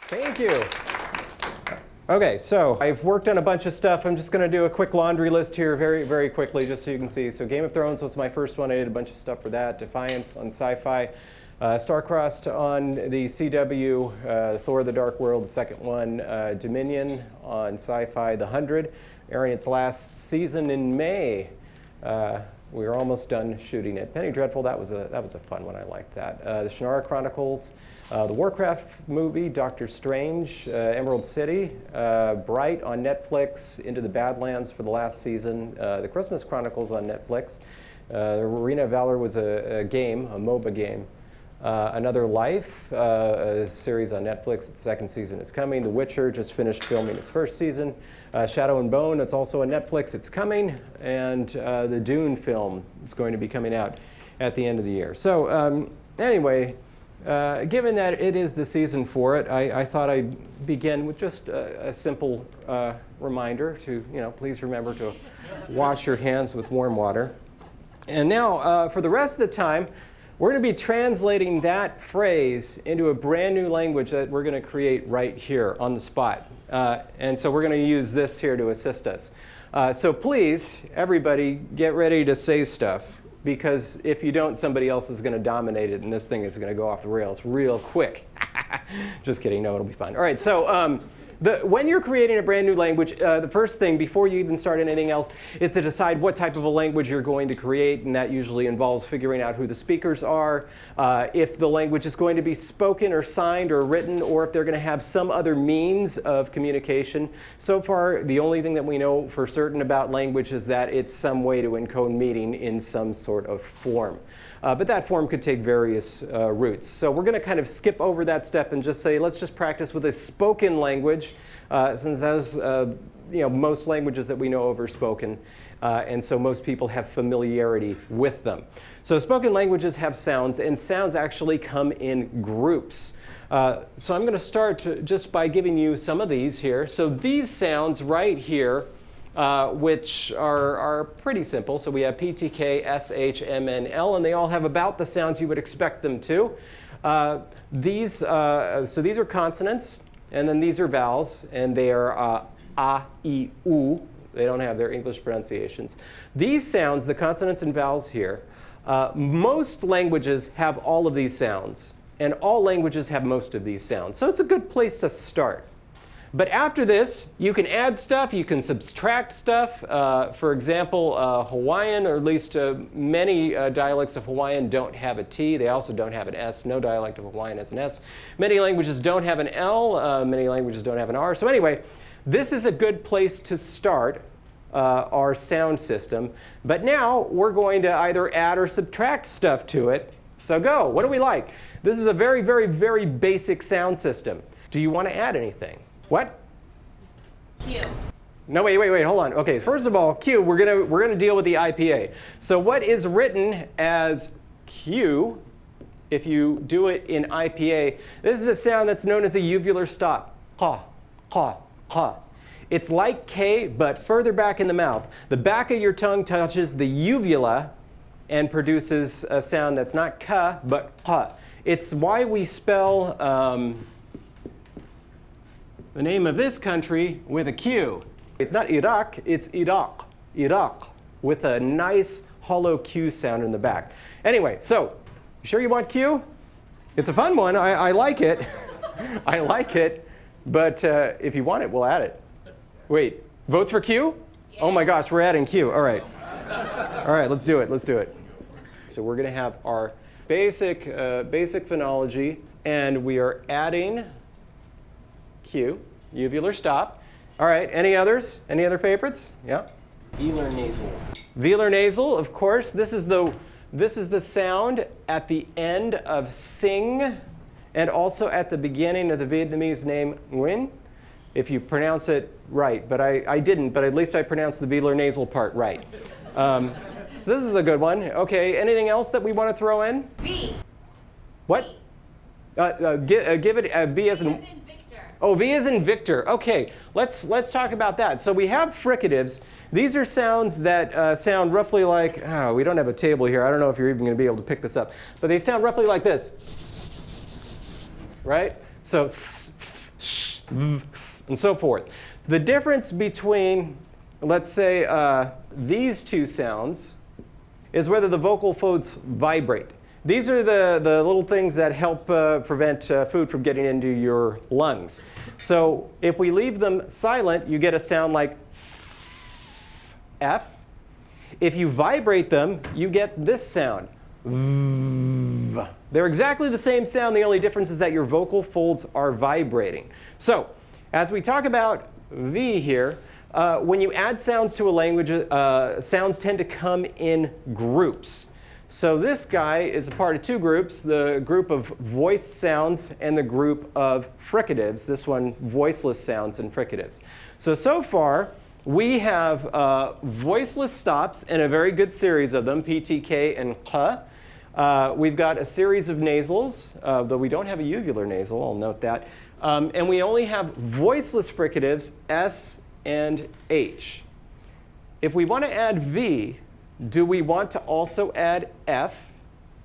Thank you. Okay, so I've worked on a bunch of stuff. I'm just going to do a quick laundry list here very, very quickly just so you can see. So Game of Thrones was my first one. I did a bunch of stuff for that. Defiance on sci-fi. Starcrossed on the CW. Thor the Dark World, the second one. Dominion on sci-fi. The 100, airing its last season in May. We were almost done shooting it. Penny Dreadful, that was a fun one. I liked that. The Shannara Chronicles. The Warcraft movie, Doctor Strange, Emerald City, Bright on Netflix, Into the Badlands for the last season, The Christmas Chronicles on Netflix, Arena of Valor was a game, a MOBA game, Another Life, a series on Netflix, its second season is coming, The Witcher just finished filming its first season, Shadow and Bone, that's also on Netflix, it's coming, and the Dune film is going to be coming out at the end of the year. So anyway, given that it is the season for it, I thought I'd begin with just a simple reminder to, please remember to wash your hands with warm water. And now, for the rest of the time, we're going to be translating that phrase into a brand new language that we're going to create right here on the spot. And so we're going to use this here to assist us. So please, everybody, get ready to say stuff. Because if you don't, somebody else is going to dominate it, and this thing is going to go off the rails real quick. Just kidding. No, it'll be fun. All right, so when you're creating a brand new language, the first thing, before you even start anything else, is to decide what type of a language you're going to create, and that usually involves figuring out who the speakers are, if the language is going to be spoken or signed or written, or if they're going to have some other means of communication. So far, the only thing that we know for certain about language is that it's some way to encode meaning in some sort of form. But that form could take various routes. So we're going to kind of skip over that step and just say, let's just practice with a spoken language, since as most languages that we know of are spoken, and so most people have familiarity with them. So spoken languages have sounds, and sounds actually come in groups. So I'm going to start just by giving you some of these here. So these sounds right here, which are pretty simple. So we have P, T, K, S, H, M, N, L, and they all have about the sounds you would expect them to. So these are consonants, and then these are vowels, and they are A, I, U. They don't have their English pronunciations. These sounds, the consonants and vowels here, most languages have all of these sounds, and all languages have most of these sounds. So it's a good place to start. But after this, you can add stuff, you can subtract stuff. For example, Hawaiian, or at least many dialects of Hawaiian don't have a T. They also don't have an S. No dialect of Hawaiian has an S. Many languages don't have an L. Many languages don't have an R. So anyway, this is a good place to start our sound system. But now we're going to either add or subtract stuff to it. So go. What do we like? This is a very, very, very basic sound system. Do you want to add anything? What? Q. No, wait, hold on. Okay, first of all, Q, we're gonna deal with the IPA. So what is written as Q, if you do it in IPA, this is a sound that's known as a uvular stop. Ka, ka, ka. It's like K, but further back in the mouth. The back of your tongue touches the uvula and produces a sound that's not ka, but ka. It's why we spell the name of this country with a Q. It's not Iraq, it's Iraq. Iraq, with a nice hollow Q sound in the back. Anyway, so, you sure you want Q? It's a fun one. I like it. I like it. But if you want it, we'll add it. Wait, votes for Q? Yeah. Oh my gosh, we're adding Q. All right. All right, let's do it. Let's do it. So we're going to have our basic phonology, and we are adding Q, uvular stop. All right, any others? Any other favorites? Yeah? Velar nasal. Velar nasal, of course. This is the sound at the end of sing, and also at the beginning of the Vietnamese name Nguyen, if you pronounce it right. But I didn't, but at least I pronounced the velar nasal part right. So this is a good one. Okay, anything else that we want to throw in? V. What? Give it B as in Victor. Oh, V is in Victor. Okay, let's talk about that. So we have fricatives. These are sounds that sound roughly like, oh, we don't have a table here. I don't know if you're even going to be able to pick this up. But they sound roughly like this, right? So s, f, sh, v, s, and so forth. The difference between, let's say, these two sounds is whether the vocal folds vibrate. These are the little things that help prevent food from getting into your lungs. So if we leave them silent, you get a sound like F. If you vibrate them, you get this sound. V. They're exactly the same sound. The only difference is that your vocal folds are vibrating. So as we talk about V here, when you add sounds to a language, sounds tend to come in groups. So this guy is a part of two groups, the group of voiced sounds and the group of fricatives, this one voiceless sounds and fricatives. So far, we have voiceless stops and a very good series of them, P, T, K, and K. We've got a series of nasals, though we don't have a uvular nasal, I'll note that. And we only have voiceless fricatives, S and H. If we want to add V, do we want to also add F?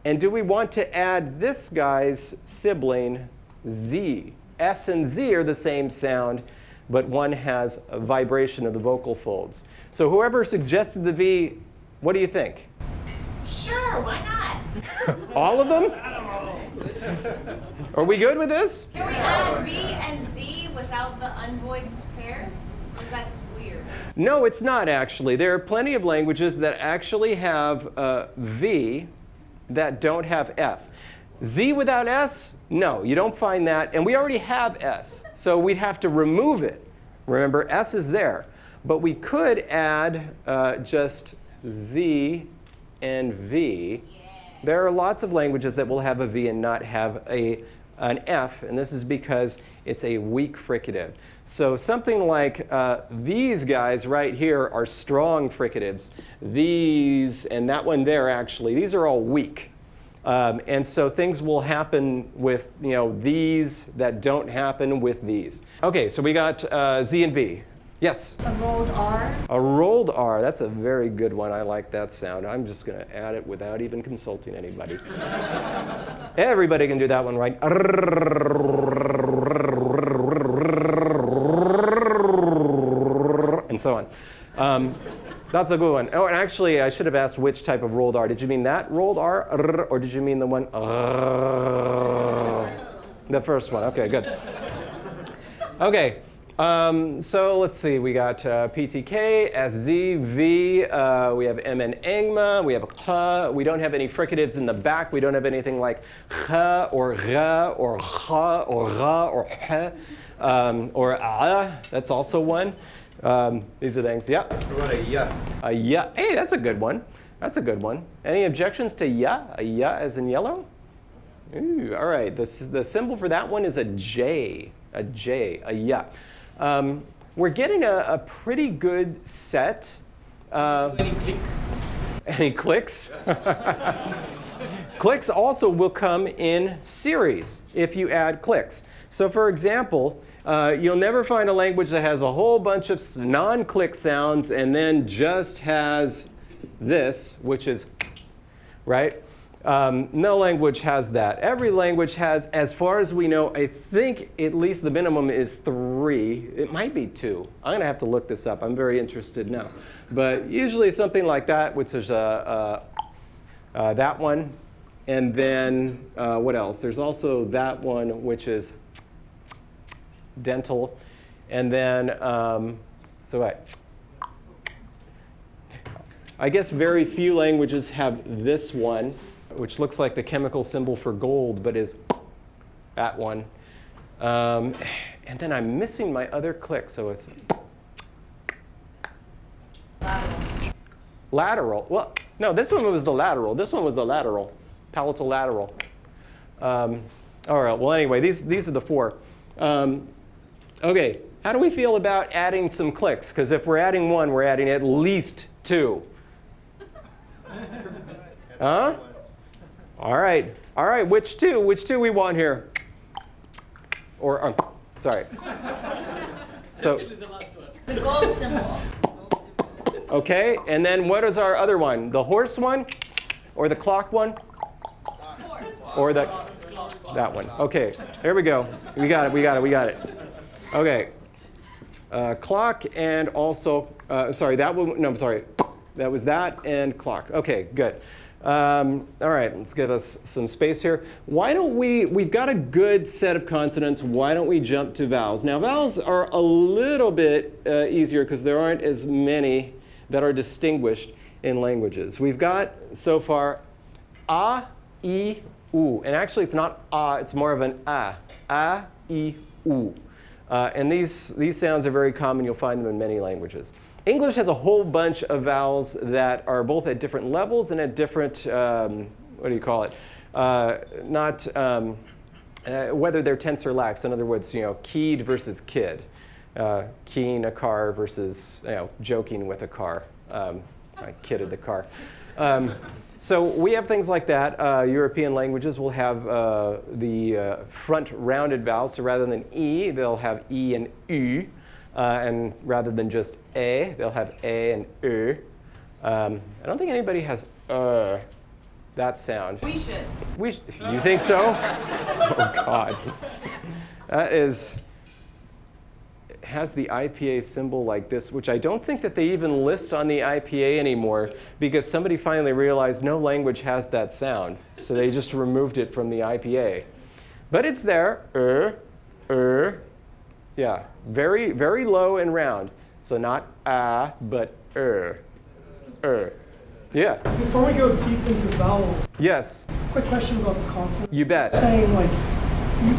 And do we want to add this guy's sibling, Z? S and Z are the same sound, but one has a vibration of the vocal folds. So whoever suggested the V, what do you think? Sure, why not? All of them? Are we good with this? Can we add V and Z without the unvoiced pairs? Or is that just weird? No, it's not actually. There are plenty of languages that actually have V that don't have F. Z without S? No, you don't find that. And we already have S, so we'd have to remove it. Remember, S is there. But we could add just Z and V. There are lots of languages that will have a V and not have an F, and this is because it's a weak fricative. So something like these guys right here are strong fricatives. These and that one there, actually, these are all weak. And so things will happen with these that don't happen with these. Okay, so we got Z and V. Yes? A rolled R. A rolled R. That's a very good one. I like that sound. I'm just going to add it without even consulting anybody. Everybody can do that one, right? And so on. That's a good one. Oh, and actually, I should have asked which type of rolled R. Did you mean that rolled R, or did you mean the one? The first one. Okay, good. Okay. So let's see. We got PTK, SZ, V. We have M and Engma. We have K. We don't have any fricatives in the back. We don't have anything like Ch or R or Ch or Ra or H or A. That's also one. These are things. Yeah. What about a ya? A ya. Hey, that's a good one. That's a good one. Any objections to ya? A ya as in yellow? Ooh, all right. The symbol for that one is a J. A J. A ya. We're getting a pretty good set. Any click? Any clicks? Clicks also will come in series if you add clicks. So for example, you'll never find a language that has a whole bunch of non-click sounds and then just has this, which is, right? No language has that. Every language has, as far as we know, I think at least the minimum is 3. It might be 2. I'm going to have to look this up. I'm very interested now. But usually something like that, which is that one. And then what else? There's also that one, which is dental. And then, I guess very few languages have this one, which looks like the chemical symbol for gold, but is that one. And then I'm missing my other click, so it's lateral. Well, no, this one was the lateral. This one was the lateral, palatal lateral. All right, well, anyway, these are the 4. Okay, how do we feel about adding some clicks? Because if we're adding 1, we're adding at least 2. Huh? All right. All right, which 2? Which 2 we want here? Or Sorry. So, The gold symbol. okay, and then what is our other one? The horse one? Or the clock one? Or that one. Okay, there we go. We got it. Okay. Clock and also, sorry, that one, no, I'm sorry. That was that and clock. Okay, good. All right, let's give us some space here. Why don't we've got a good set of consonants. Why don't we jump to vowels? Now, vowels are a little bit easier because there aren't as many that are distinguished in languages. We've got, so far, a, I, u. And actually, it's not a, it's more of an a. A, I, u. And these sounds are very common. You'll find them in many languages. English has a whole bunch of vowels that are both at different levels and at different, what do you call it? Whether they're tense or lax. In other words, keyed versus kid. Keying a car versus, joking with a car. I kidded the car. So we have things like that. European languages will have the front rounded vowels. So rather than E, they'll have E and U. And rather than just A, they'll have A and U. I don't think anybody has that sound. We should. You think so? Oh, God. That has the IPA symbol like this, which I don't think that they even list on the IPA anymore because somebody finally realized no language has that sound. So they just removed it from the IPA. But it's there. Yeah, very, very low and round. So not but Yeah. Before we go deep into vowels, Yes. quick question about the consonants. You bet. Saying like,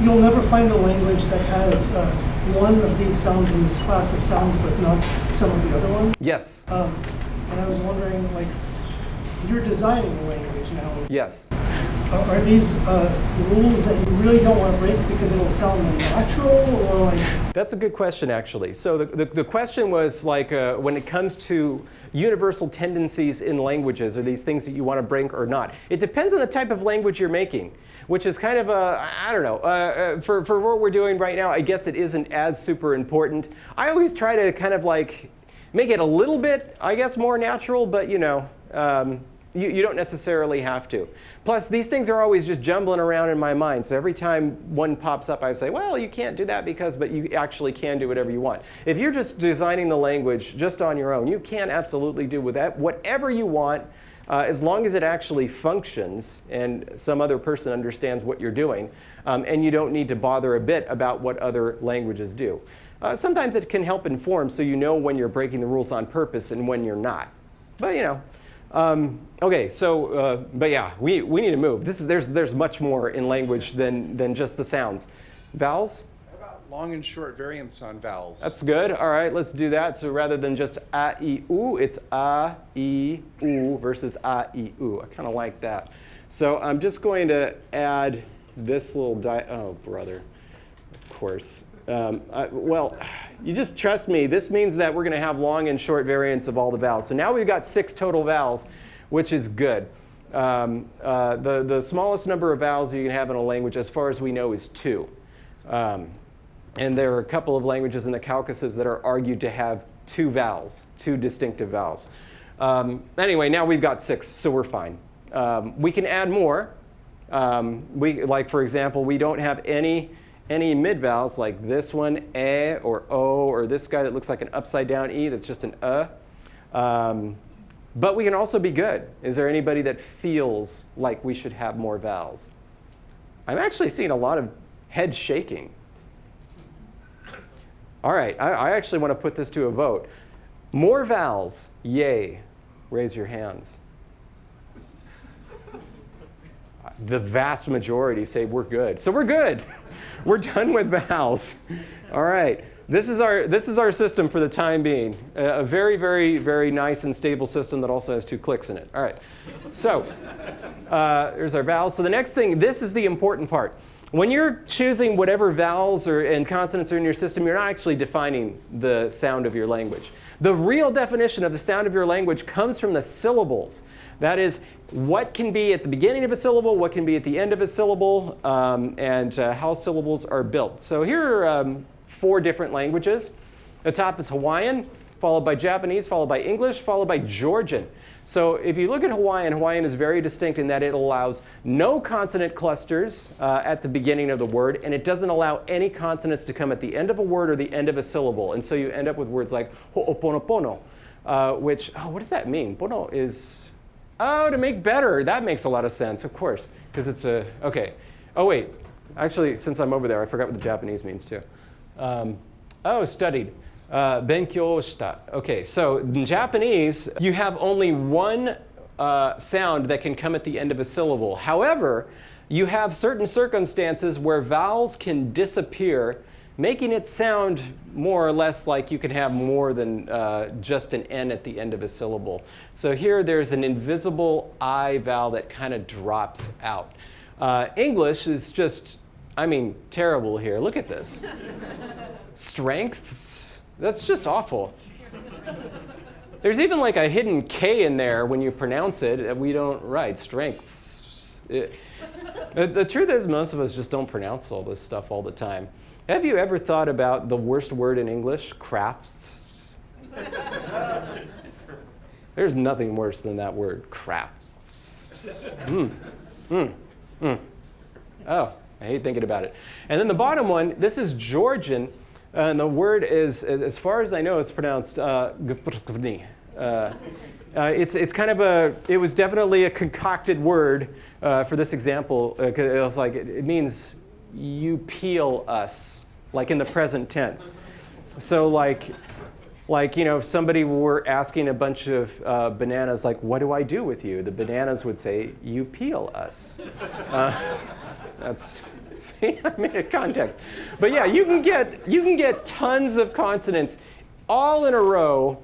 you'll never find a language that has one of these sounds in this class of sounds, but not some of the other ones. Yes. And I was wondering, like, you're designing a language now. Yes. Are these rules that you really don't want to break because it will sound unnatural, or like? That's a good question, actually. So the question was like, when it comes to universal tendencies in languages, are these things that you want to break or not? It depends on the type of language you're making, which is kind of I don't know. For what we're doing right now, I guess it isn't as super important. I always try to kind of like make it a little bit, I guess, more natural, but you don't necessarily have to. Plus, these things are always just jumbling around in my mind. So every time one pops up, I say, well, you can't do that but you actually can do whatever you want. If you're just designing the language just on your own, you can absolutely do with that whatever you want, as long as it actually functions and some other person understands what you're doing. And you don't need to bother a bit about what other languages do. Sometimes it can help inform so you know when you're breaking the rules on purpose and when you're not. But okay, so, but yeah, we need to move. There's much more in language than just the sounds. Vowels? How about long and short variants on vowels? That's good. All right, let's do that. So rather than just a, I, u, it's a, I, u versus a, I, u. I kind of like that. So I'm just going to add this little oh, brother, of course. Well, you just trust me. This means that we're going to have long and short variants of all the vowels. So now we've got 6 total vowels, which is good. The smallest number of vowels you can have in a language, as far as we know, is 2. And there are a couple of languages in the Caucasus that are argued to have 2 vowels, 2 distinctive vowels. Anyway, now we've got 6, so we're fine. We can add more. Like, for example, we don't have any mid-vowels like this one, e or o, or this guy that looks like an upside-down e that's just an But we can also be good. Is there anybody that feels like we should have more vowels? I'm actually seeing a lot of head shaking. All right, I actually want to put this to a vote. More vowels, yay. Raise your hands. The vast majority say we're good. So we're good. We're done with vowels. All right. This is our system for the time being. A very, very, very nice and stable system that also has 2 clicks in it. All right. So there's our vowels. So the next thing, this is the important part. When you're choosing whatever vowels and consonants are in your system, you're not actually defining the sound of your language. The real definition of the sound of your language comes from the syllables. That is, what can be at the beginning of a syllable, what can be at the end of a syllable, and how syllables are built. So here are 4 different languages. The top is Hawaiian, followed by Japanese, followed by English, followed by Georgian. So if you look at Hawaiian, Hawaiian is very distinct in that it allows no consonant clusters at the beginning of the word, and it doesn't allow any consonants to come at the end of a word or the end of a syllable. And so you end up with words like ho'oponopono, which, what does that mean? Pono is, to make better. That makes a lot of sense, of course, because it's a, okay. Oh, wait. Actually, since I'm over there, I forgot what the Japanese means, too. Studied. Benkyou shita. Okay, so in Japanese, you have only one sound that can come at the end of a syllable. However, you have certain circumstances where vowels can disappear, making it sound more or less like you can have more than just an N at the end of a syllable. So here there's an invisible I vowel that kind of drops out. English is just, terrible here. Look at this. Strengths. That's just awful. There's even like a hidden K in there when you pronounce it that we don't write. Strengths. The truth is most of us just don't pronounce all this stuff all the time. Have you ever thought about the worst word in English? Crafts. There's nothing worse than that word, crafts. Oh, I hate thinking about it. And then the bottom one, this is Georgian. And the word is, as far as I know, it's pronounced gprsvni. It's kind of it was definitely a concocted word for this example. It was like, it means you peel us, like in the present tense. So like if somebody were asking a bunch of bananas, like, what do I do with you? The bananas would say, you peel us. See, I made a context. But yeah, you can get tons of consonants all in a row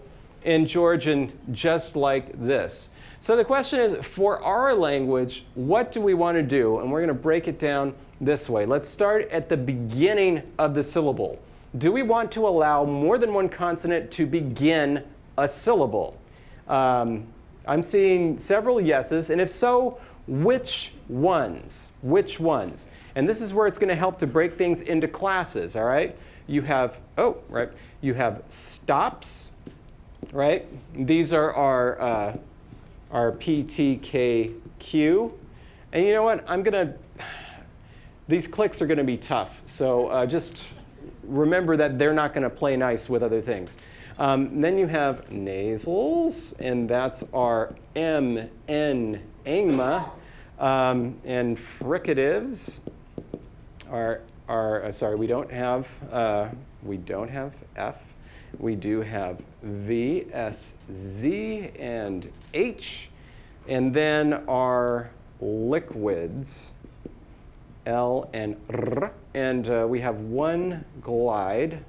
in Georgian just like this. So the question is, for our language, what do we want to do? And we're going to break it down this way. Let's start at the beginning of the syllable. Do we want to allow more than one consonant to begin a syllable? I'm seeing several yeses, and if so, which ones? Which ones? And this is where it's going to help to break things into classes, all right? You have, you have stops, right? These are our P, T, K, Q. And you know what? These clicks are going to be tough. So just remember that they're not going to play nice with other things. Then you have nasals, and that's our M, N, angma. And fricatives are sorry, we don't have F. We do have V, S, Z, and H. And then our liquids, L and R. And we have one glide,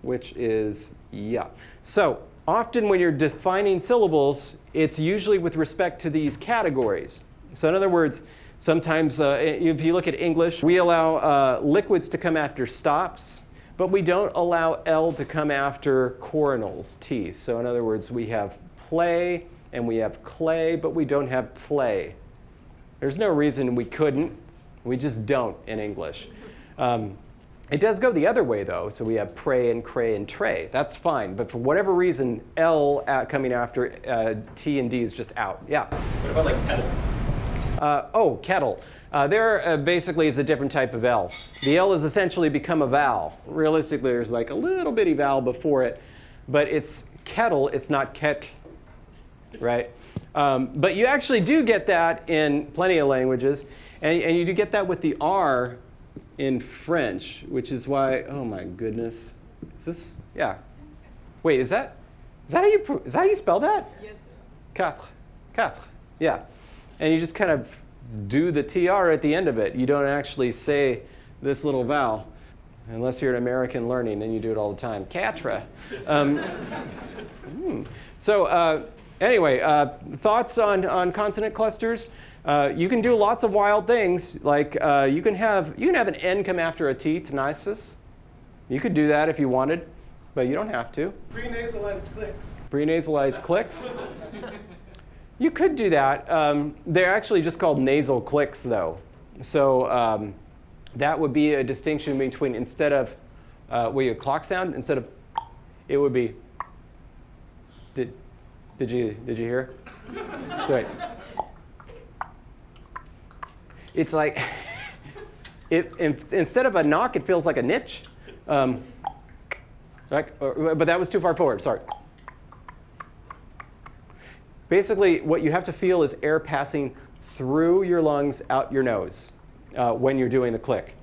which is ya. So often when you're defining syllables, it's usually with respect to these categories. So in other words, sometimes if you look at English, we allow liquids to come after stops, but we don't allow L to come after coronals, T. So in other words, we have play and we have clay, but we don't have tlay. There's no reason we couldn't. We just don't in English. It does go the other way, though. So we have pray and cray and tray. That's fine. But for whatever reason, L coming after T and D is just out. Yeah? What about like kettle? Kettle. There basically is a different type of L. The L has essentially become a vowel. Realistically, there's like a little bitty vowel before it. But it's kettle. It's not ket, right? But you actually do get that in plenty of languages. And you do get that with the R in French, which is why, oh my goodness. Is this, yeah. Wait, is that how you spell that? Yes. Quatre. Yeah. And you just kind of do the TR at the end of it. You don't actually say this little vowel. Unless you're an American learning, then you do it all the time. Quatre. So anyway, thoughts on consonant clusters? You can do lots of wild things, like you can have an N come after a T, tenasis. You could do that if you wanted, but you don't have to. Prenasalized clicks. Prenasalized clicks. You could do that. They're actually just called nasal clicks, though. So that would be a distinction between instead of a clock sound, instead of it would be. Did you hear? Sorry. It's like instead of a knock, it feels like a niche. But that was too far forward. Sorry. Basically, what you have to feel is air passing through your lungs, out your nose, when you're doing the click.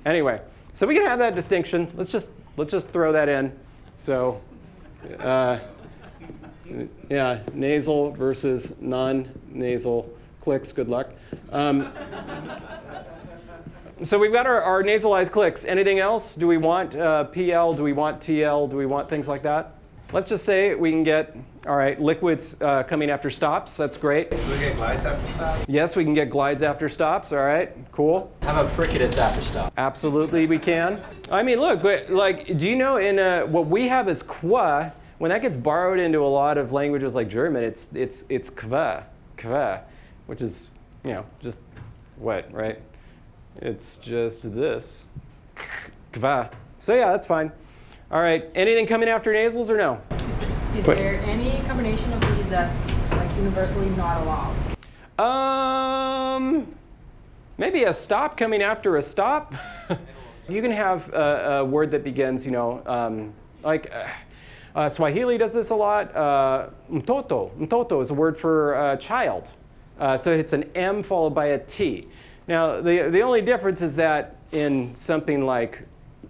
Anyway, so we can have that distinction. Let's just throw that in. So, yeah, nasal versus non-nasal clicks. Good luck. So we've got our nasalized clicks. Anything else? Do we want PL? Do we want TL? Do we want things like that? Let's just say we can get, all right, liquids coming after stops. That's great. Do we get glides after stops? Yes, we can get glides after stops. All right, cool. How about fricative after stop? Absolutely, we can. I mean, look, like, do you know in what we have is qua? When that gets borrowed into a lot of languages like German, it's kva, which is, you know, just what, right? It's just this, kva. So yeah, that's fine. All right, anything coming after nasals or no? Is there any combination of these that's like universally not allowed? Maybe a stop coming after a stop. You can have a word that begins, you know, like Swahili does this a lot. Mtoto is a word for child. So it's an M followed by a T. Now, the only difference is that in something like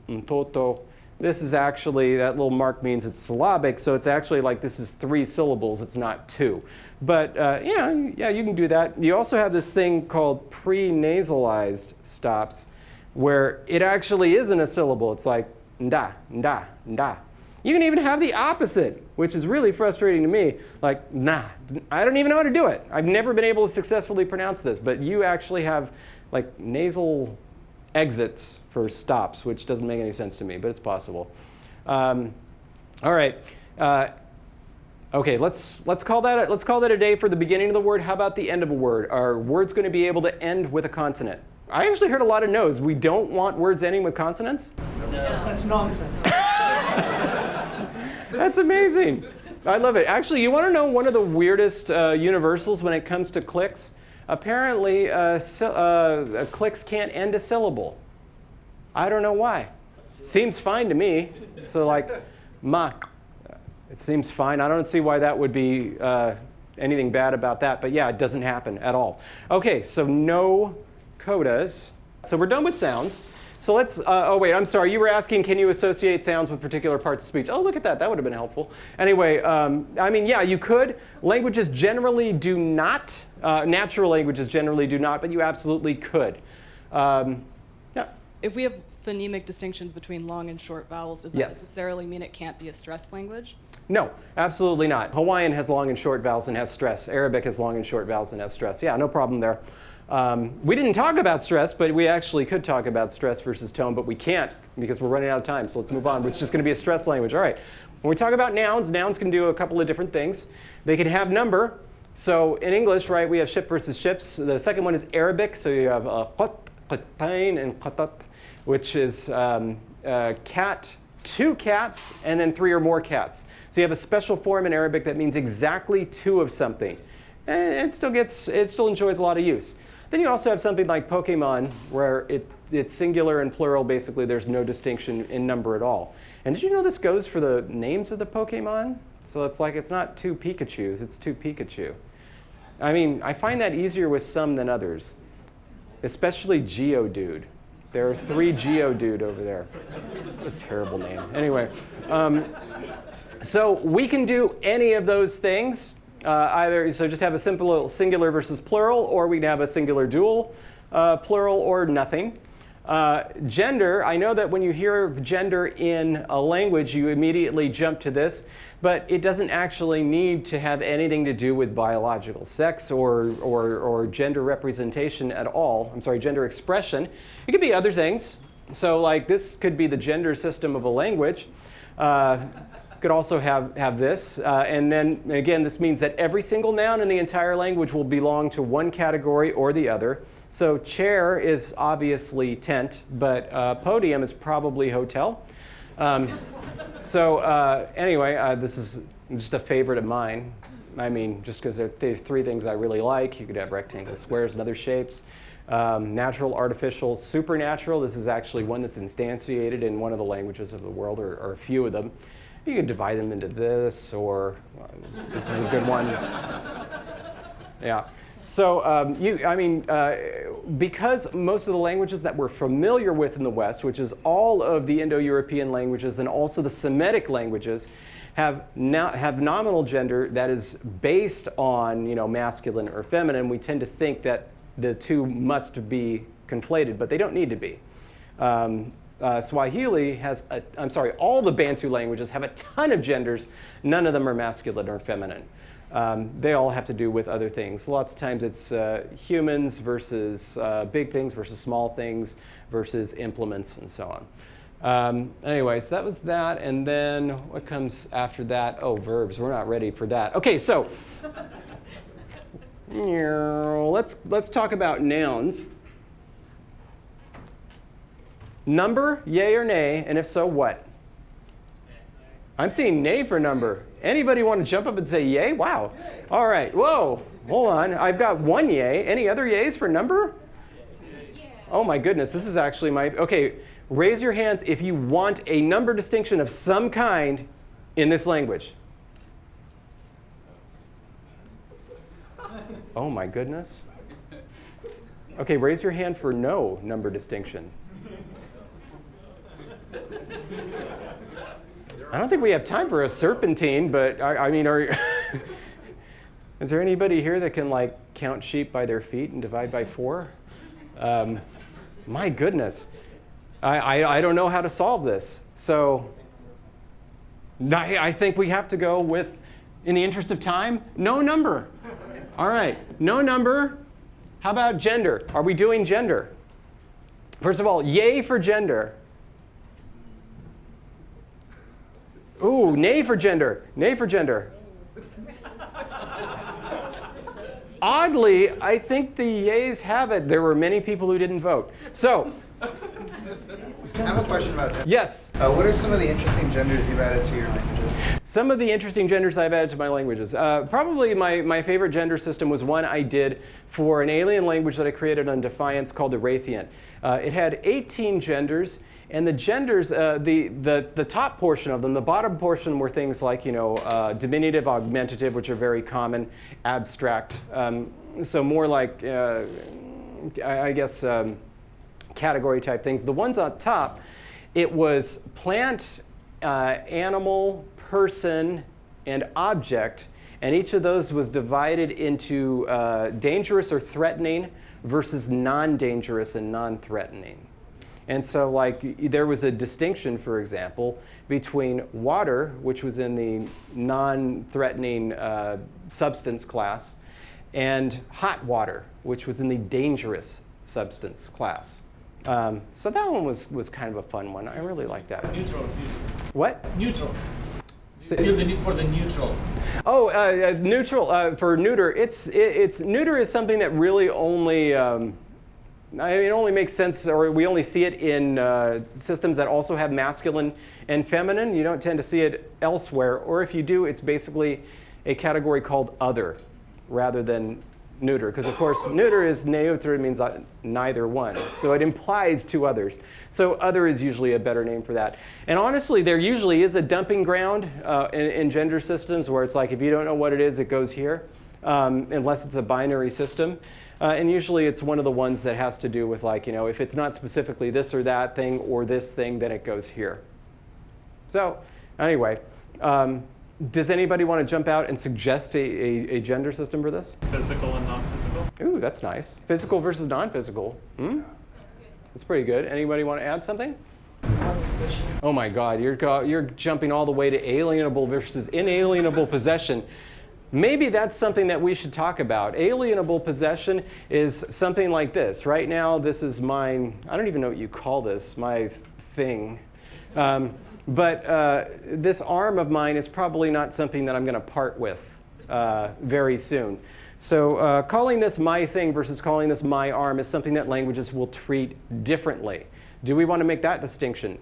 mtoto, this is actually, that little mark means it's syllabic, so it's actually like this is 3 syllables, it's not 2. But yeah, you can do that. You also have this thing called pre-nasalized stops, where it actually isn't a syllable. It's like nda, nda, nda. You can even have the opposite, which is really frustrating to me, like nah. I don't even know how to do it. I've never been able to successfully pronounce this, but you actually have like nasal exits for stops, which doesn't make any sense to me, but it's possible. All right. Okay, let's call that a day for the beginning of the word. How about the end of a word? Are words going to be able to end with a consonant? I actually heard a lot of no's. We don't want words ending with consonants? No. That's nonsense. That's amazing. I love it. Actually, you want to know one of the weirdest universals when it comes to clicks? Apparently, clicks can't end a syllable. I don't know why. Seems fine to me. So like, ma, it seems fine. I don't see why that would be anything bad about that. But yeah, it doesn't happen at all. Okay, so no codas. So we're done with sounds. So let's, oh wait, I'm sorry. You were asking, can you associate sounds with particular parts of speech? Oh, look at that. That would have been helpful. Anyway, I mean, yeah, you could. Languages generally do not. Natural languages generally do not, but you absolutely could. Yeah. If we have phonemic distinctions between long and short vowels, does that Yes. necessarily mean it can't be a stressed language? No, absolutely not. Hawaiian has long and short vowels and has stress. Arabic has long and short vowels and has stress. Yeah, no problem there. We didn't talk about stress, but we actually could talk about stress versus tone, but we can't because we're running out of time. So let's move on. It's just going to be a stress language. All right. When we talk about nouns, nouns can do a couple of different things. They can have number. So in English, right, we have ship versus ships. The second one is Arabic. So you have qat, qatain, and qatat, which is cat, 2 cats, and then 3 or more cats. So you have a special form in Arabic that means exactly 2 of something. And it still enjoys a lot of use. Then you also have something like Pokemon, where it's singular and plural. Basically, there's no distinction in number at all. And did you know this goes for the names of the Pokemon? So it's like it's not 2 Pikachus, it's 2 Pikachu. I mean, I find that easier with some than others, especially Geodude. There are 3 Geodude over there. What a terrible name. Anyway, so we can do any of those things. Either, so just have a simple singular versus plural, or we can have a singular dual plural, or nothing. Gender, I know that when you hear gender in a language, you immediately jump to this, but it doesn't actually need to have anything to do with biological sex or gender representation at all. I'm sorry, gender expression. It could be other things. So like this could be the gender system of a language. Could also have this. And then, again, this means that every single noun in the entire language will belong to one category or the other. So chair is obviously tent, but podium is probably hotel. Anyway, this is just a favorite of mine. I mean, just because they're three things I really like. You could have rectangles, squares, and other shapes. Natural, artificial, supernatural. This is actually one that's instantiated in one of the languages of the world, or a few of them. You could divide them into this, or this is a good one. Yeah. So, because most of the languages that we're familiar with in the West, which is all of the Indo-European languages and also the Semitic languages, have nominal gender that is based on, masculine or feminine, we tend to think that the two must be conflated, but they don't need to be. Swahili has, all the Bantu languages have a ton of genders. None of them are masculine or feminine. They all have to do with other things. Lots of times it's humans versus big things versus small things versus implements and so on. Anyway, so that was that. And then what comes after that? Oh, verbs. We're not ready for that. Okay, so let's talk about nouns. Number, yay or nay, and if so, what? I'm seeing nay for number. Anybody want to jump up and say yay? Wow. All right. Whoa. Hold on. I've got one yay. Any other yays for number? Oh my goodness. This is actually my... Okay. Raise your hands if you want a number distinction of some kind in this language. Oh my goodness. Okay. Raise your hand for no number distinction. I don't think we have time for a serpentine, but I mean, is there anybody here that can count sheep by their feet and divide by 4? My goodness. I don't know how to solve this. So I think we have to go with, in the interest of time, no number. All right, no number. How about gender? Are we doing gender? First of all, yay for gender. Ooh, nay for gender. Nay for gender. Oddly, I think the yays have it. There were many people who didn't vote. So, I have a question about that. Yes. What are some of the interesting genders you've added to your languages? Some of the interesting genders I've added to my languages. Probably my favorite gender system was one I did for an alien language that I created on Defiance called Irathient. It had 18 genders. And the genders, the top portion of them, the bottom portion were things like, diminutive, augmentative, which are very common, abstract. So more like, category type things. The ones on top, it was plant, animal, person, and object. And each of those was divided into dangerous or threatening versus non-dangerous and non-threatening. And so there was a distinction, for example, between water, which was in the non-threatening substance class, and hot water, which was in the dangerous substance class. So that one was kind of a fun one. I really like that. Neutrals. What? Neutrals. You feel the need for the neutral. Oh, neutral for neuter. It's neuter is something that really only. It only makes sense, or we only see it in systems that also have masculine and feminine. You don't tend to see it elsewhere, or if you do, it's basically a category called other, rather than neuter. Because of course, neuter is neuter, it means neither one. So it implies two others. So other is usually a better name for that. And honestly, there usually is a dumping ground in gender systems where it's like, if you don't know what it is, it goes here, unless it's a binary system. And usually it's one of the ones that has to do with if it's not specifically this or that thing or this thing, then it goes here. So anyway, does anybody want to jump out and suggest a gender system for this? Physical and non-physical. Ooh, that's nice. Physical versus non-physical. That's pretty good. Anybody want to add something? Oh my God, you're jumping all the way to alienable versus inalienable possession. Maybe that's something that we should talk about. Alienable possession is something like this. Right now, this is mine. I don't even know what you call this, my thing. But this arm of mine is probably not something that I'm going to part with very soon. So calling this my thing versus calling this my arm is something that languages will treat differently. Do we want to make that distinction?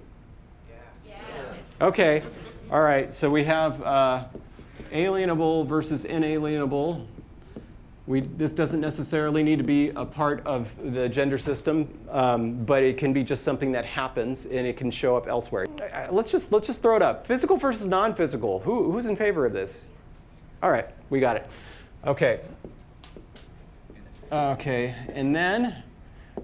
Yes. Okay. All right. So we have alienable versus inalienable. This doesn't necessarily need to be a part of the gender system, but it can be just something that happens, and it can show up elsewhere. Let's just throw it up. Physical versus non-physical. Who's in favor of this? All right, we got it. Okay. Okay, and then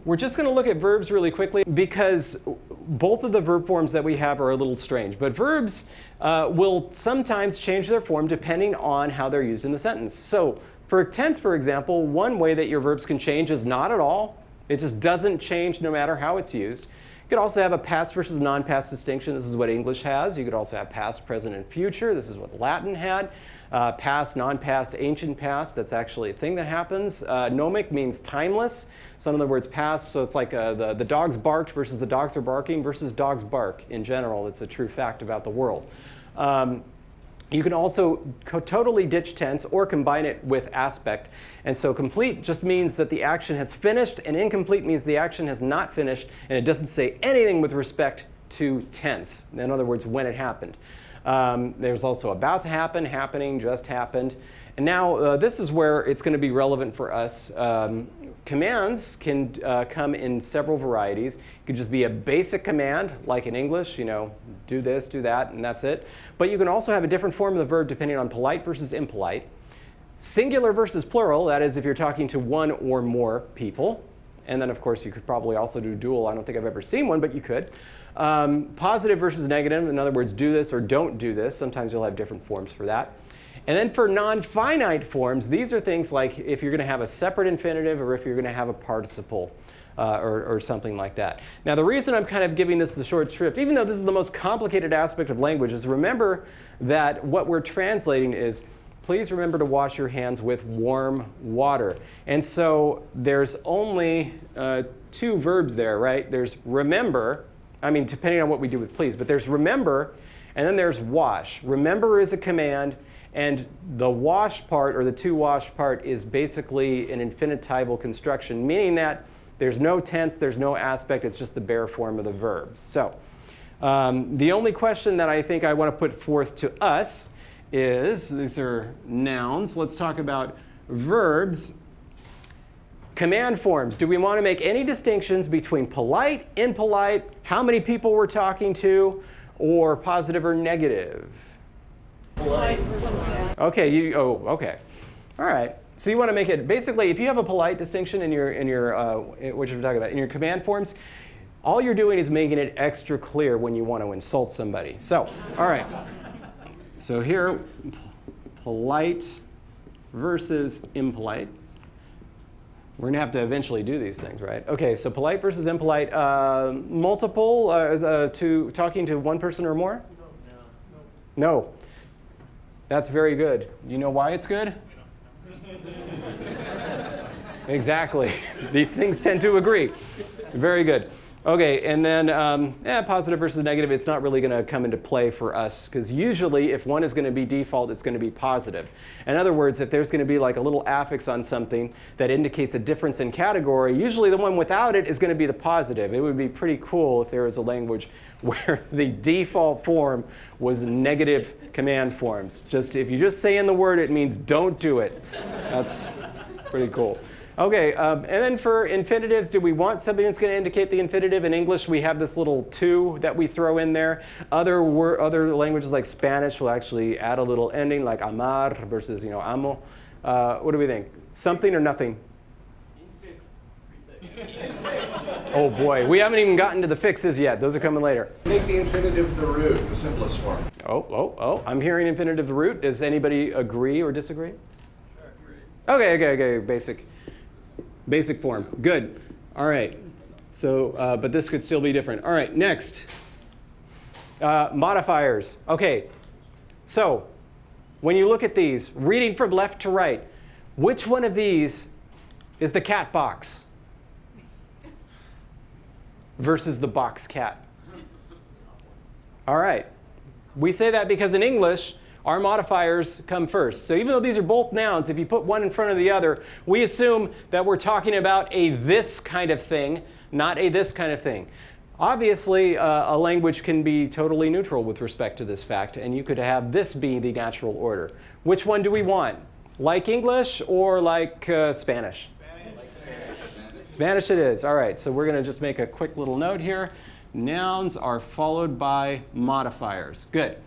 we're just going to look at verbs really quickly because both of the verb forms that we have are a little strange. But verbs will sometimes change their form depending on how they're used in the sentence. So for tense, for example, one way that your verbs can change is not at all. It just doesn't change no matter how it's used. You could also have a past versus non-past distinction. This is what English has. You could also have past, present, and future. This is what Latin had. Past, non-past, ancient past. That's actually a thing that happens. Gnomic means timeless. So in other words, past. So it's like the dogs barked versus the dogs are barking versus dogs bark in general. It's a true fact about the world. You can also totally ditch tense or combine it with aspect. And so complete just means that the action has finished, and incomplete means the action has not finished, and it doesn't say anything with respect to tense. In other words, when it happened. There's also about to happen, happening, just happened. And now this is where it's going to be relevant for us. Commands can come in several varieties. It could just be a basic command, like in English, do this, do that, and that's it. But you can also have a different form of the verb depending on polite versus impolite. Singular versus plural, that is if you're talking to one or more people. And then, of course, you could probably also do dual. I don't think I've ever seen one, but you could. Positive versus negative, in other words, do this or don't do this. Sometimes you'll have different forms for that. And then for non-finite forms, these are things like if you're going to have a separate infinitive or if you're going to have a participle or something like that. Now, the reason I'm kind of giving this the short shrift, even though this is the most complicated aspect of language, is remember that what we're translating is, please remember to wash your hands with warm water. And so there's only two verbs there, right? There's remember, depending on what we do with please, but there's remember, and then there's wash. Remember is a command, and the wash part, or the to wash part, is basically an infinitival construction, meaning that there's no tense, there's no aspect, it's just the bare form of the verb. So the only question that I think I want to put forth to us is, these are nouns. Let's talk about verbs. Command forms. Do we want to make any distinctions between polite, impolite, how many people we're talking to, or positive or negative? Polite. Okay, okay. All right. So you want to make it, basically, if you have a polite distinction in your what you're talking about, in your command forms, all you're doing is making it extra clear when you want to insult somebody. So, all right. So here, polite versus impolite. We're going to have to eventually do these things, right? Okay, so polite versus impolite. Multiple, talking to one person or more? No. That's very good. Do you know why it's good? Exactly. These things tend to agree. Very good. Okay, and then positive versus negative, it's not really going to come into play for us because usually if one is going to be default, it's going to be positive. In other words, if there's going to be like a little affix on something that indicates a difference in category, usually the one without it is going to be the positive. It would be pretty cool if there was a language where the default form was negative command forms. If you just say in the word, it means don't do it. That's pretty cool. Okay, and then for infinitives, do we want something that's going to indicate the infinitive? In English, we have this little to that we throw in there. Other languages like Spanish will actually add a little ending like amar versus amo. What do we think? Something or nothing? Oh boy, we haven't even gotten to the fixes yet. Those are coming later. Make the infinitive the root, the simplest form. Oh, I'm hearing infinitive the root. Does anybody agree or disagree? Okay, basic form. Good. All right. So, but this could still be different. All right, next. Modifiers. Okay. So, when you look at these, reading from left to right, which one of these is the cat box versus the box cat? All right. We say that because in English, our modifiers come first. So even though these are both nouns, if you put one in front of the other, we assume that we're talking about a this kind of thing, not a this kind of thing. Obviously, a language can be totally neutral with respect to this fact, and you could have this be the natural order. Which one do we want? Like English or like Spanish? Spanish it is. All right, so we're going to just make a quick little note here. Nouns are followed by modifiers. Good.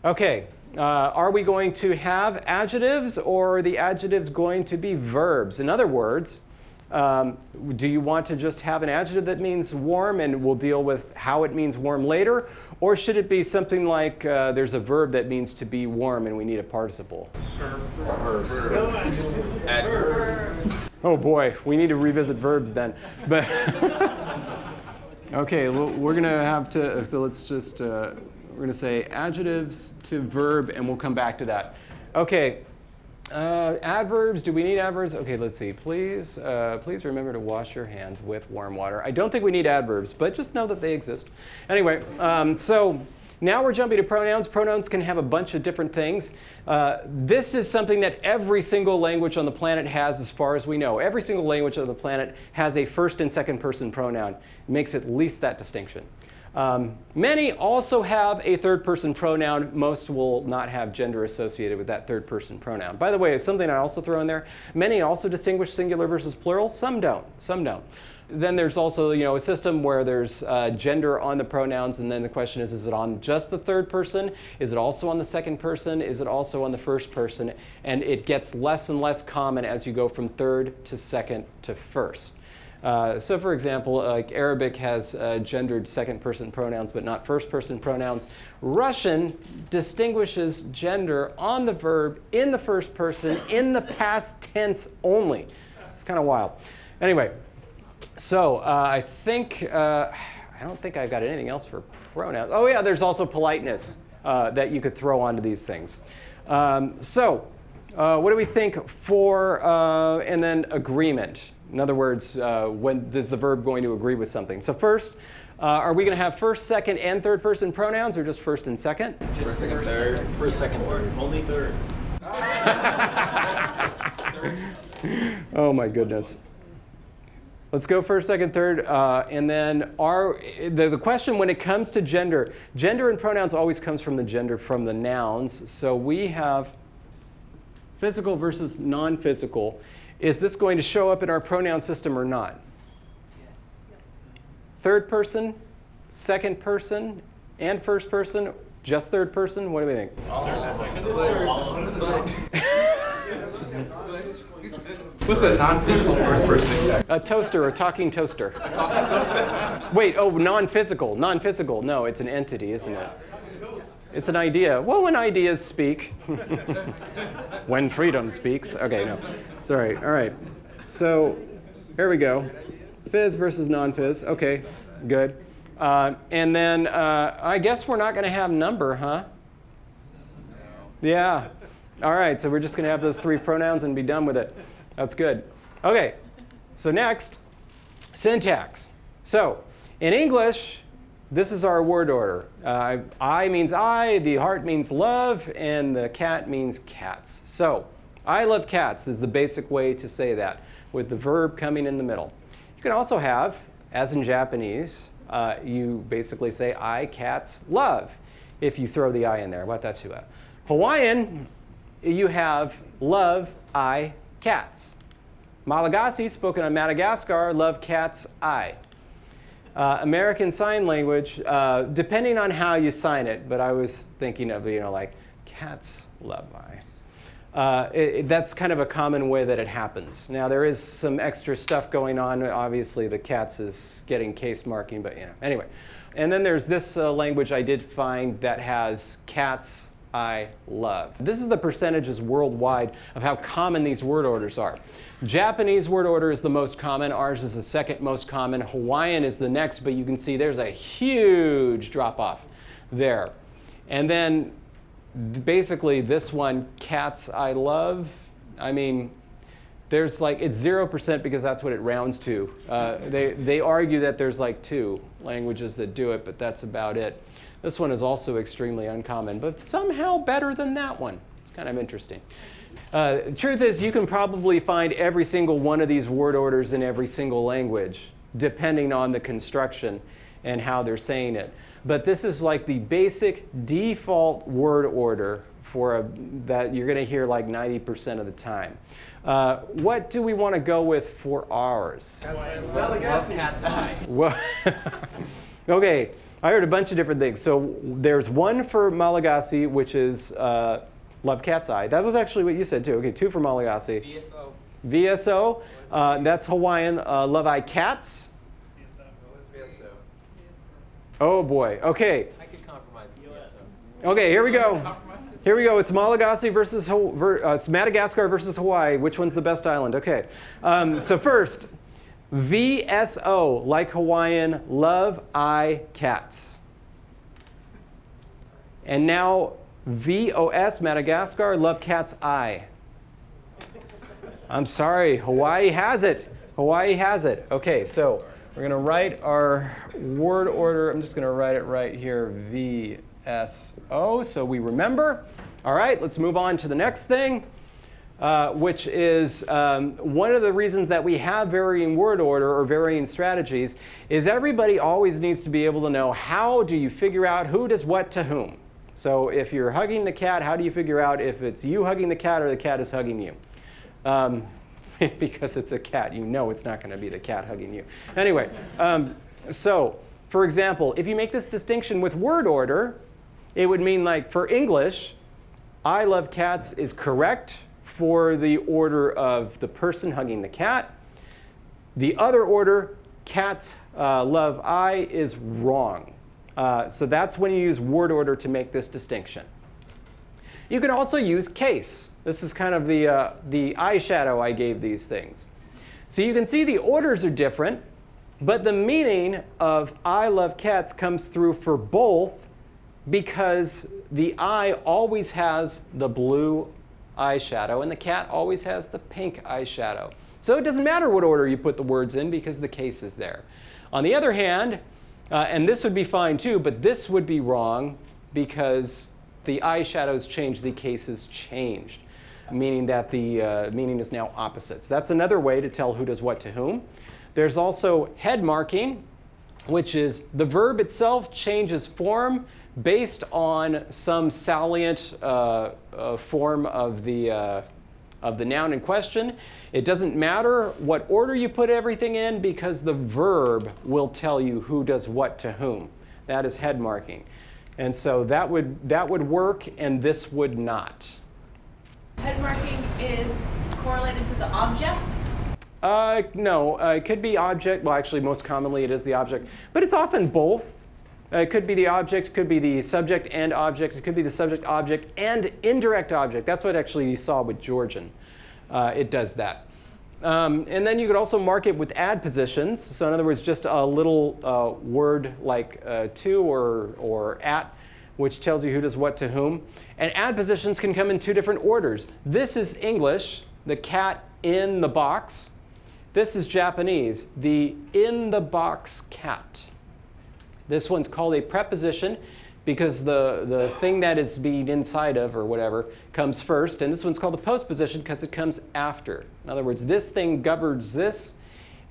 Okay, are we going to have adjectives, or are the adjectives going to be verbs? In other words, do you want to just have an adjective that means warm and we'll deal with how it means warm later? Or should it be something like there's a verb that means to be warm and we need a participle? Oh boy, we need to revisit verbs then. But okay, we're going to have to, so let's just, we're going to say adjectives to verb and we'll come back to that. Okay. Adverbs, do we need adverbs? Okay, let's see. Please remember to wash your hands with warm water. I don't think we need adverbs, but just know that they exist. Anyway, so now we're jumping to pronouns. Pronouns can have a bunch of different things. This is something that every single language on the planet has, as far as we know. Every single language on the planet has a first and second person pronoun. It makes at least that distinction. Many also have a third-person pronoun. Most will not have gender associated with that third-person pronoun. By the way, something I also throw in there, many also distinguish singular versus plural. Some don't. Some don't. Then there's also, a system where there's gender on the pronouns, and then the question is it on just the third person? Is it also on the second person? Is it also on the first person? And it gets less and less common as you go from third to second to first. So for example, like Arabic has gendered second-person pronouns but not first-person pronouns. Russian distinguishes gender on the verb in the first person in the past tense only. It's kind of wild. Anyway, so I don't think I've got anything else for pronouns. Oh yeah, there's also politeness that you could throw onto these things. What do we think for, and then agreement? In other words, when is the verb going to agree with something? So first, are we going to have first, second, and third person pronouns, or just first and second? First, second, third. First, second, third. Only third. Oh my goodness. Let's go first, second, third, and then the question when it comes to gender and pronouns always comes from the gender, from the nouns. So we have physical versus non-physical. Is this going to show up in our pronoun system or not? Yes. Third person, second person, and first person, just third person? What do we think? What's the non-physical first person exactly? A toaster, a talking toaster. Wait, oh, non-physical. Non-physical. No, it's an entity, isn't it? It's an idea. Well, when ideas speak. When freedom speaks. Okay, no. Sorry. All right. So here we go. Phys versus non-phys. Okay, good. And then I guess we're not going to have number, huh? No. Yeah. All right, so we're just going to have those three pronouns and be done with it. That's good. Okay, so next, syntax. So in English, this is our word order. I means I, the heart means love, and the cat means cats. So I love cats is the basic way to say that, with the verb coming in the middle. You can also have, as in Japanese, you basically say I cats love if you throw the I in there. Watashi. Hawaiian, you have love I cats. Malagasy, spoken on Madagascar, love cats I. American Sign Language, depending on how you sign it, but I was thinking of, like cats love I. That's kind of a common way that it happens. Now there is some extra stuff going on. Obviously the cats is getting case marking, but anyway. And then there's this language I did find that has cats I love. This is the percentages worldwide of how common these word orders are. Japanese word order is the most common. Ours is the second most common. Hawaiian is the next, but you can see there's a huge drop off there. And then basically this one, cats I love, I mean, There's like, it's 0% because that's what it rounds to. They argue that there's like 2 languages that do it, but that's about it. This one is also extremely uncommon, but somehow better than that one. It's kind of interesting. The truth is, you can probably find every single one of these word orders in every single language, depending on the construction and how they're saying it. But this is like the basic default word order for that you're going to hear like 90% of the time. What do we want to go with for ours? Cat's eye. Well, okay, I heard a bunch of different things. So there's one for Malagasy, which is love cat's eye. That was actually what you said too. Okay, 2 for Malagasy. VSO. That's Hawaiian. Love eye cats. Oh boy. Okay. I could compromise with VSO. Okay, here we go. Here we go. It's Malagasy versus it's Madagascar versus Hawaii. Which one's the best island? Okay. So first, VSO, like Hawaiian, love eye cats. And now VOS, Madagascar, love cat's eye. I'm sorry, Hawaii has it. Hawaii has it. Okay, so we're going to write our word order. I'm just going to write it right here, VSO, so we remember. All right, let's move on to the next thing, which is one of the reasons that we have varying word order or varying strategies is everybody always needs to be able to know how do you figure out who does what to whom. So if you're hugging the cat, how do you figure out if it's you hugging the cat or the cat is hugging you? Because it's a cat, you know it's not going to be the cat hugging you. Anyway, so for example, if you make this distinction with word order, it would mean like for English, I love cats is correct for the order of the person hugging the cat. The other order, cats love I, is wrong. So that's when you use word order to make this distinction. You can also use case. This is kind of the eyeshadow I gave these things. So you can see the orders are different, but the meaning of I love cats comes through for both because the eye always has the blue eyeshadow and the cat always has the pink eyeshadow. So it doesn't matter what order you put the words in because the case is there. On the other hand, and this would be fine too, but this would be wrong because the eyeshadows changed, the cases changed, meaning that the meaning is now opposites. That's another way to tell who does what to whom. There's also head marking, which is the verb itself changes form based on some salient form of the noun in question. It doesn't matter what order you put everything in because the verb will tell you who does what to whom. That is head marking. And so that would work and this would not. Head marking is correlated to the object? No, it could be object. Well, actually, most commonly it is the object. But it's often both. It could be the object, it could be the subject and object, it could be the subject, object, and indirect object. That's what actually you saw with Georgian. It does that. And then you could also mark it with add positions. So in other words, just a little word like to or at, which tells you who does what to whom. And add positions can come in 2 different orders. This is English, the cat in the box. This is Japanese, the in the box cat. This one's called a preposition because the thing that is being inside of or whatever comes first. And this one's called a postposition because it comes after. In other words, this thing governs this.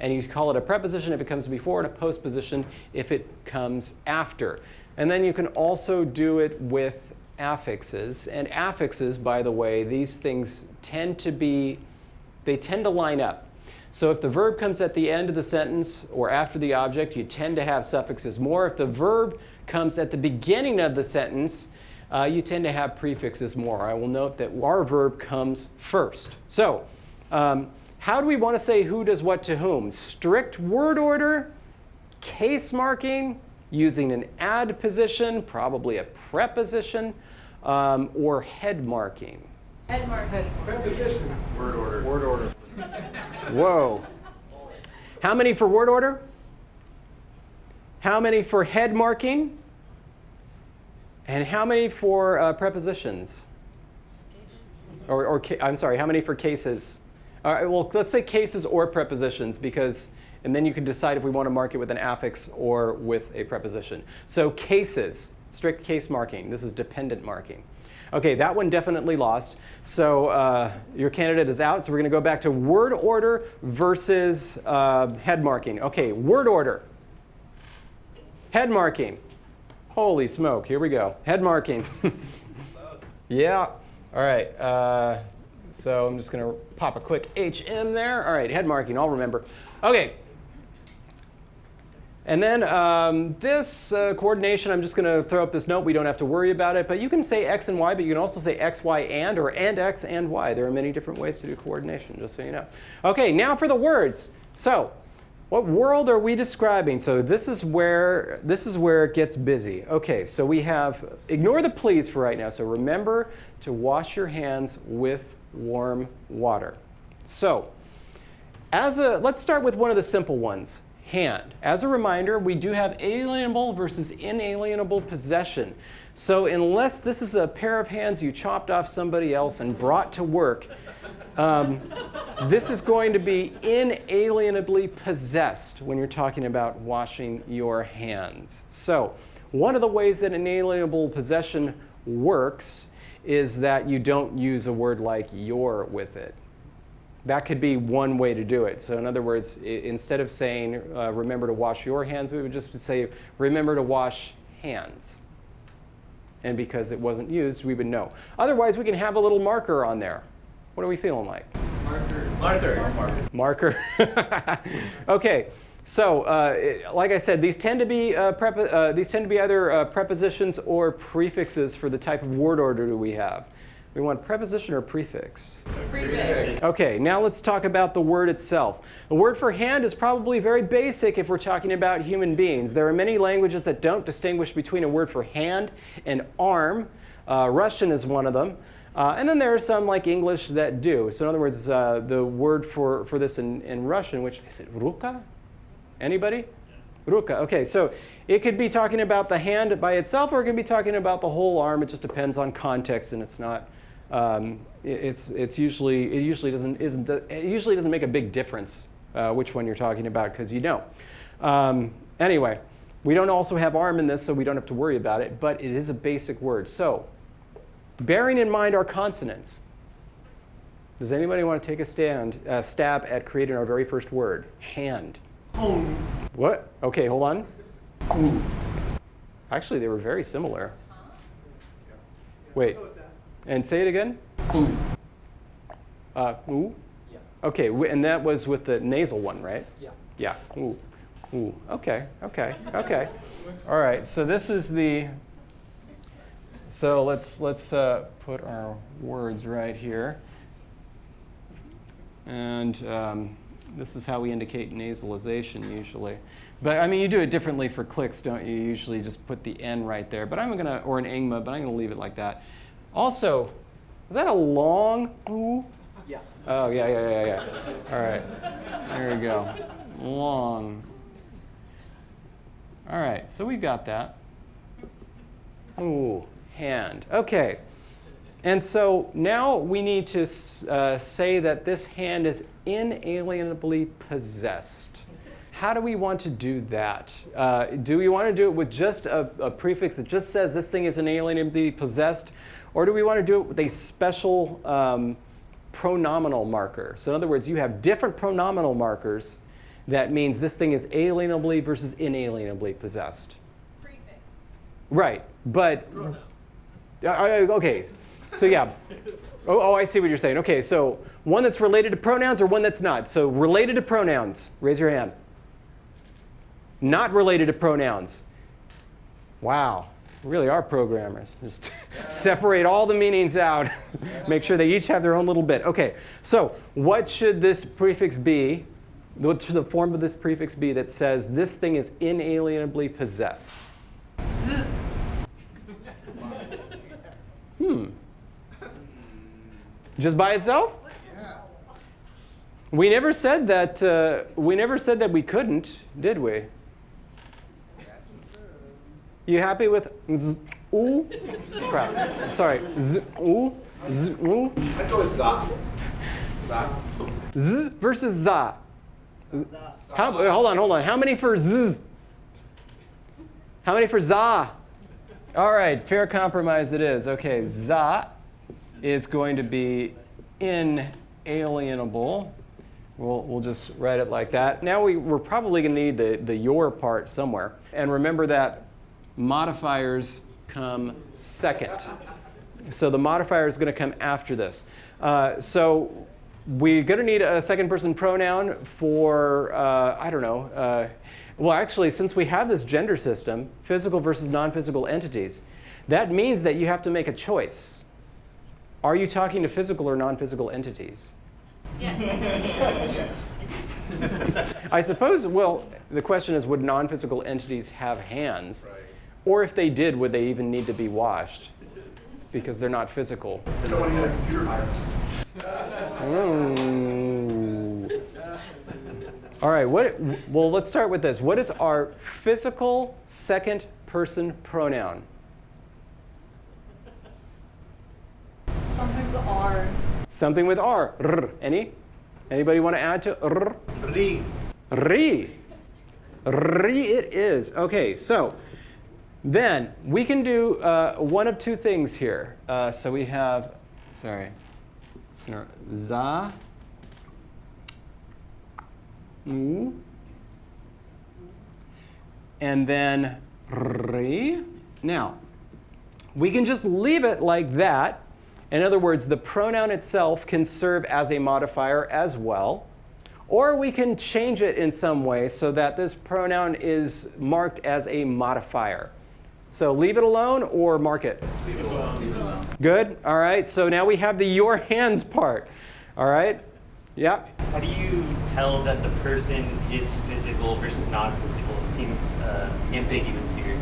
And you call it a preposition if it comes before and a postposition if it comes after. And then you can also do it with affixes. And affixes, by the way, these things tend to line up. So if the verb comes at the end of the sentence or after the object, you tend to have suffixes more. If the verb comes at the beginning of the sentence, you tend to have prefixes more. I will note that our verb comes first. So how do we want to say who does what to whom? Strict word order, case marking, using an add position, probably a preposition, or head marking. Head marking. Preposition. Word order. Word order. Whoa. How many for word order? How many for head marking? And how many for prepositions? I'm sorry, how many for cases? All right, well, let's say cases or prepositions because, and then you can decide if we want to mark it with an affix or with a preposition. So cases, strict case marking. This is dependent marking. Okay, that one definitely lost. So your candidate is out. So we're going to go back to word order versus head marking. Okay, word order. Head marking. Holy smoke, here we go. Head marking. Yeah. All right. So I'm just going to pop a quick HM there. All right, head marking, I'll remember. Okay. And then this coordination, I'm just going to throw up this note. We don't have to worry about it. But you can say X and Y, but you can also say X, Y, and, or and X and Y. There are many different ways to do coordination, just so you know. OK, now for the words. So what world are we describing? So this is where it gets busy. OK, so we have, ignore the please for right now. So remember to wash your hands with warm water. So let's start with one of the simple ones. Hand. As a reminder, we do have alienable versus inalienable possession. So unless this is a pair of hands you chopped off somebody else and brought to work, this is going to be inalienably possessed when you're talking about washing your hands. So one of the ways that inalienable possession works is that you don't use a word like your with it. That could be one way to do it. So in other words, instead of saying, remember to wash your hands, we would just say, remember to wash hands. And because it wasn't used, we would know. Otherwise, we can have a little marker on there. What are we feeling like? Marker. OK. So like I said, these tend to be either prepositions or prefixes for the type of word order that we have. We want preposition or prefix? Prefix. OK, now let's talk about the word itself. The word for hand is probably very basic if we're talking about human beings. There are many languages that don't distinguish between a word for hand and arm. Russian is one of them. And then there are some like English that do. So in other words, the word for this in Russian, which is it ruka? Anybody? Ruka. OK, so it could be talking about the hand by itself, or it can be talking about the whole arm. It just depends on context, and it's not. It usually doesn't make a big difference which one you're talking about because you know. Anyway, we don't also have arm in this, so we don't have to worry about it. But it is a basic word. So, bearing in mind our consonants, does anybody want to take a stab at creating our very first word? Hand. What? Okay, hold on. Ooh. Actually, they were very similar. Wait. And say it again. Ooh. Ooh. Yeah. Okay, and that was with the nasal one, right? Yeah. Yeah. Ooh. Ooh. Okay. Okay. Okay. All right. So this is the. So let's put our words right here. And this is how we indicate nasalization usually. But I mean, you do it differently for clicks, don't you? You usually just put the N right there. But I'm gonna, or an engma, but I'm gonna leave it like that. Also, is that a long ooh? Yeah. Oh, yeah. All right. There we go. Long. All right, so we got that. Ooh, hand. OK. And so now we need to say that this hand is inalienably possessed. How do we want to do that? Do we want to do it with just a prefix that just says this thing is inalienably possessed? Or do we want to do it with a special pronominal marker? So in other words, you have different pronominal markers. That means this thing is alienably versus inalienably possessed. Prefix. Right, but OK. So yeah. Oh, I see what you're saying. OK, so one that's related to pronouns or one that's not. So related to pronouns, raise your hand. Not related to pronouns. Wow. We really are programmers. Just separate all the meanings out. Make sure they each have their own little bit. OK, so what should this prefix be? What should the form of this prefix be that says this thing is inalienably possessed? Just by itself? Yeah. We never said that. We couldn't, did we? You happy with z ooh? Crap. Sorry. Z ooh. Z ooh. I'd go with za. Za. Z versus za. Hold on. How many for z? How many for za? All right, fair compromise it is. Okay, za is going to be inalienable. We'll just write it like that. Now we're probably going to need the your part somewhere. And remember that modifiers come second. So the modifier is going to come after this. So we're going to need a second person pronoun for, I don't know. Well, actually, since we have this gender system, physical versus non-physical entities, that means that you have to make a choice. Are you talking to physical or non-physical entities? Yes. I suppose, well, the question is, would non-physical entities have hands? Right. Or if they did, would they even need to be washed? Because they're not physical. I don't want to get a computer virus. Ooh. All right, well, let's start with this. What is our physical second person pronoun? Something with R. Something with R. R. Anybody want to add to R? Ri. Ri. Ri it is. Okay, so then we can do one of two things here. So we have, it's gonna za, u, and then ri. Now, we can just leave it like that. In other words, the pronoun itself can serve as a modifier as well. Or we can change it in some way so that this pronoun is marked as a modifier. So leave it alone or mark it? Leave it alone. Leave it alone. Good. All right. So now we have the your hands part. All right. Yeah. How do you tell that the person is physical versus non-physical? It seems ambiguous here.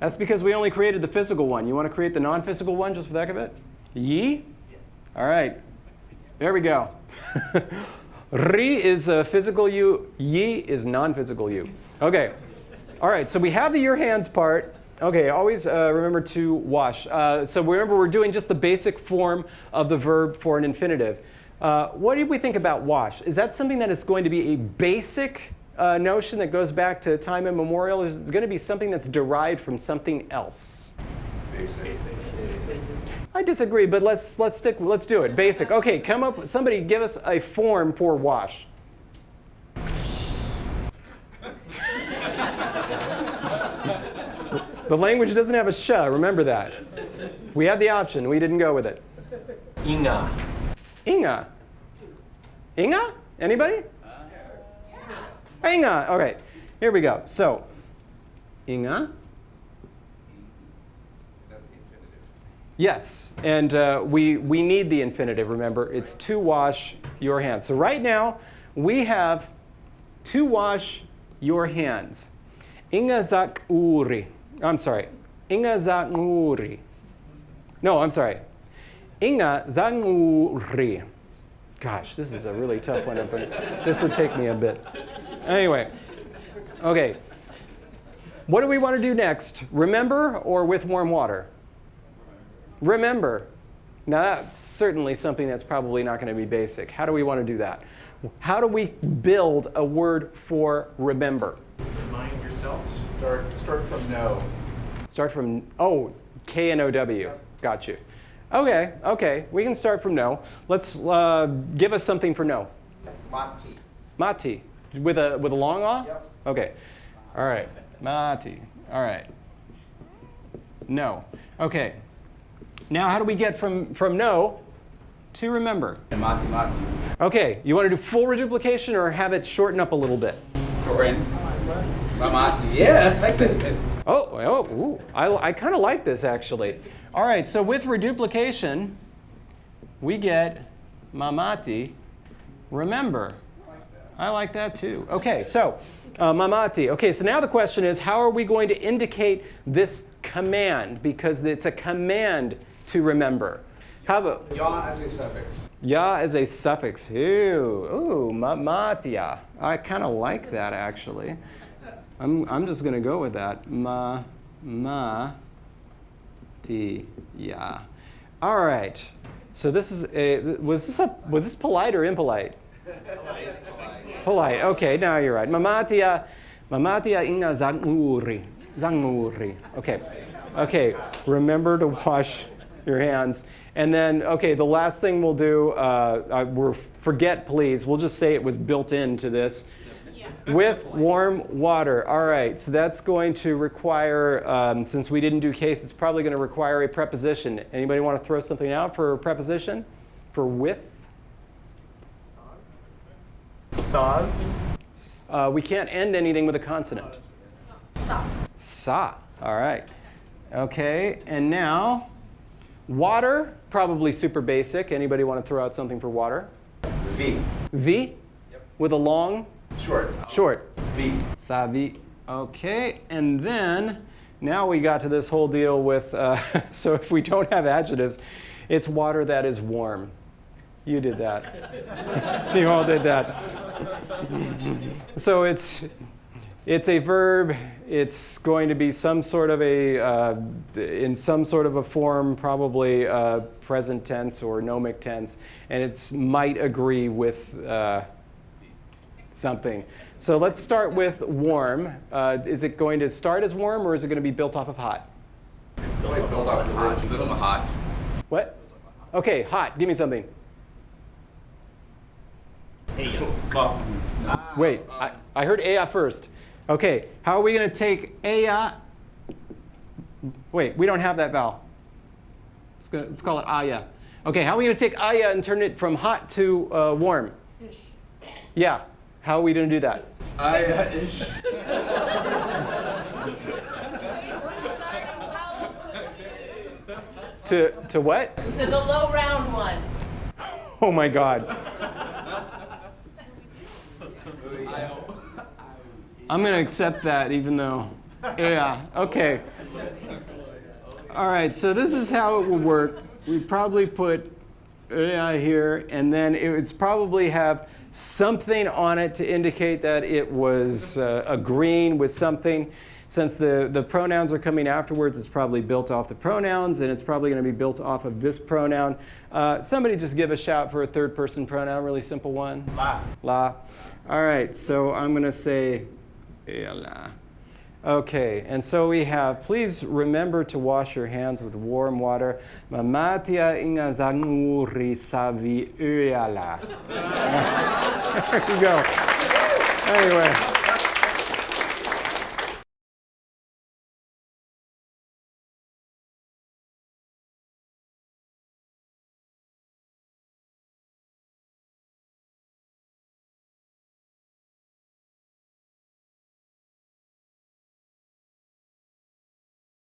That's because we only created the physical one. You want to create the non-physical one just for the heck of it? Yi? Yeah. All right. There we go. Ri is physical you. Yi is non-physical you. Okay. All right. So we have the your hands part. Okay. Always remember to wash. So remember, we're doing just the basic form of the verb for an infinitive. What do we think about wash? Is that something that is going to be a basic notion that goes back to time immemorial? Or is it going to be something that's derived from something else? Basic. I disagree, but let's do it. Basic. Okay, come up. Somebody give us a form for wash. The language doesn't have a sh. Remember that. We had the option. We didn't go with it. Inga. Inga. Inga? Anybody? Inga. All right. Here we go. So, Inga. Yes, and we need the infinitive, remember. It's to wash your hands. So right now, we have to wash your hands. Inga zak uri. I'm sorry. Inga zak uri. No, I'm sorry. Inga zak uri. Gosh, this is a really tough one. This would take me a bit. Anyway, okay. What do we want to do next? Remember or with warm water? Remember. Now that's certainly something that's probably not going to be basic. How do we want to do that? How do we build a word for remember? Remind yourself. Start from no. Start from, K-N-O-W. Got you. Okay. We can start from no. Let's give us something for no. Mati. Mati. With a long ah? Yep. Okay. All right. Mati. All right. No. Okay. Now, how do we get from no to remember? Mati. Okay, you want to do full reduplication or have it shorten up a little bit? Shorten. Mati. Yeah. I kind of like this actually. All right, so with reduplication, we get mamati, remember. I like that too. Okay, so mamati. Okay, so now the question is, how are we going to indicate this command? Because it's a command to remember. How about Ya as a suffix. ya as a suffix? Ooh, matia. I kind of like that actually. I'm just going to go with that. Ti-ya. All right. So this is was this polite or impolite? Polite. Okay, now you're right. Mamatia inga zanguri. Okay. Okay, remember to wash your hands. And then, okay, the last thing we'll do, forget please, we'll just say it was built into this. With warm water. All right, so that's going to require, since we didn't do case, it's probably going to require a preposition. Anybody want to throw something out for a preposition? For with? Saws. We can't end anything with a consonant. Sa. Sa. All right. Okay, and now, water, probably super basic. Anybody want to throw out something for water? V. V? Yep. With a long? Short. Short. V. Savi. Okay, and then now we got to this whole deal with, so if we don't have adjectives, it's water that is warm. You did that. You all did that. So it's a verb. It's going to be some sort of in some sort of a form, probably present tense or gnomic tense, and it might agree with something. So let's start with warm. Is it going to start as warm, or is it going to be built off of hot? Build up hot. Build up hot. What? Okay, hot. Give me something. Hey, Wait, I heard ea first. Okay, how are we going to take ea? Wait, we don't have that vowel. Let's call it aya. Okay, how are we going to take aya and turn it from hot to warm? Ish. Yeah, how are we going to do that? Ish. Change the starting vowel To what? to the low round one. Oh my God. I'm going to accept that even though, yeah, okay. All right, so this is how it will work. We probably put here, and then it's probably have something on it to indicate that it was agreeing with something. Since the pronouns are coming afterwards, it's probably built off the pronouns, and it's probably going to be built off of this pronoun. Somebody just give a shout for a third person pronoun, really simple one. La. La. All right, so I'm going to say la. Okay, and so we have, please remember to wash your hands with warm water. Mamatia inga zanguri savi uala. There you go. Anyway.